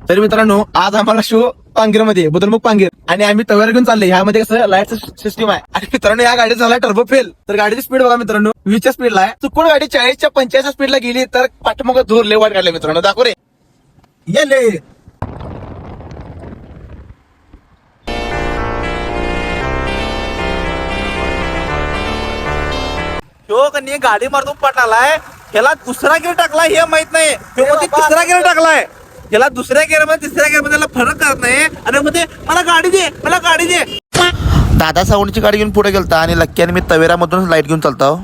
तर मित्रांनो आज आम्हाला शो पांगीरमध्ये बुद्रुक पांगीर आणि आम्ही तव्यावर घेऊन चालले. ह्यामध्ये कसं लाईट सिस्टीम आहे. आणि मित्रांनो या गाडी झाला टर्बो फेल. तर गाडीची स्पीड बघा मित्रांनो 20च्या स्पीडला आहे. चुकून गाडी 40च्या 45च्या स्पीडला गेली तर पाठीमागं धूर लय वाट काढले मित्रांनो. दाखव रे ये ह्यो कनी गाडी मारतो पटालाय. ह्याला दुसरा गिअर टाकलाय हे माहित नाही. तिसरा गिअर टाकलाय. ह्याला दुसऱ्या गिअर मध्ये तिसऱ्या गिअर मध्ये फरक करत नाही. आणि मध्ये मला गाडी दे. दादा सावंतची गाडी घेऊन पुढे गेलता आणि लक्क्याने मी तवेरामधून लाईट घेऊन चालतो.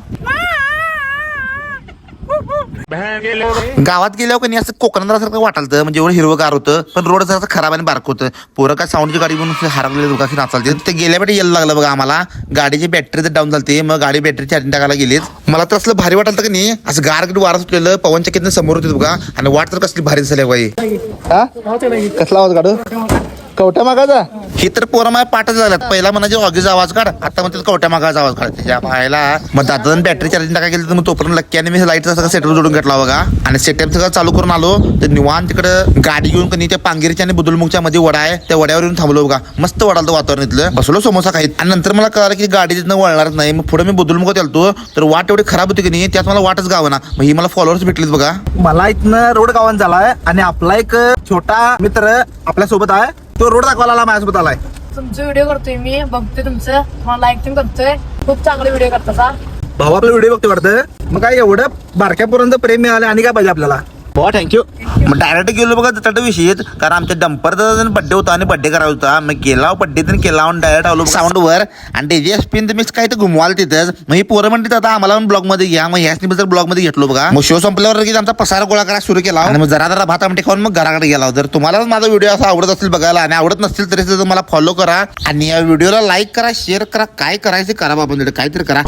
गावात गेल्यावर कधी असं कोकणासारखं वाटालतं. म्हणजे एवढं हिरवगार होतं पण रोड जरा खराब आणि बारक होतं. पोरं काय साऊंडची गाडी म्हणून हरवलेले दुकाशी नाचालते. ते गेल्या बेटे यायला लागलं बघा आम्हाला. गाडीची बॅटरी तर डाऊन झाली. मग गाडी बॅटरी चार्जिंग टाकायला गेलीत. मला तर असलं भारी वाटलं की नाही. असं गारगड वारा सुटलेलं पवन चक्कीतनं समोर होते बघा. आणि वाट तर कसली भारी झाली बाई. कसला आवाज काढू कवट्या मागाचा. ही तर पोरं माझ्या पाठच झाल्यात. पहिला म्हणायचे ऑगीचा आवाज काढ. आता म्हणते कवट्या मागाचा आवाज काढ. त्याच्या पाहायला मग दादा बॅटरी चार्जिंग टाका गेली. तर मग तोपर्यंत लक्की आणि मी लाईटचा सगळं सेटअप जोडून घेतला बघा. आणि सेटअप सगळं चालू करून आलो. तर निवांत तिकडं गाडी घेऊन कधी त्या पांगीरच्या आणि बुद्रुकच्या मध्ये वडा आहे. त्या वड्यावर येऊन थांबलो बघा. मस्त वडालतं वातावरण इथलं. बसलो समोसा खाईत. आणि नंतर मला कळलं की गाडी तिथनं वळणारच नाही. मग पुढे मी बुद्रुक चालतो तर वाट एवढी खराब होती की नाही. त्यात मला वाटच गावना. मग ही मला फॉलोअर्स भेटलीत बघा. मला इथनं रोड गावान झालाय. आणि आपला एक छोटा मित्र आपल्या सोबत आहे. तो रोड दाखवायला माझ्यासोबत आलाय. तुमचे व्हिडिओ करतोय मी बघतोय तुमचं. मला लाईक पण करतोय. खूप चांगले व्हिडिओ करता. भाऊ आपला व्हिडिओ बघते वाटतं. मग काय एवढं बारक्यापर्यंत प्रेम मिळालं आणि काय पाहिजे आपल्याला. भाऊ थँक्यू. मग डायरेक्ट गेलो बघा त्याचा विषय. कारण आमच्या डंपरचा बड्डे होता आणि बड्डे करायचा होता. मग गेला बड्डे तर केला आणि डायरेक्ट आलो साऊंडवर. आणि डीजे एसपीन तर मी काय तर घुमवाल तिथंच. मग ही पोरं म्हणते आता आम्हाला ब्लॉग मध्ये घ्या. मग ह्याच तर ब्लॉग मध्ये घेतलो बघा. मग शो संपल्यावर की आमचा पसारा गोळा करायला सुरू केला. आणि मग जरा भात आमटे खाऊन मग घराकडे गेला. जर तुम्हाला माझा व्हिडिओ असा आवडत असेल बघायला आणि आवडत नसेल तरी मला फॉलो करा. आणि या व्हिडिओला लाईक करा, शेअर करा, काय करायचं करा बाबा. काहीतरी करा.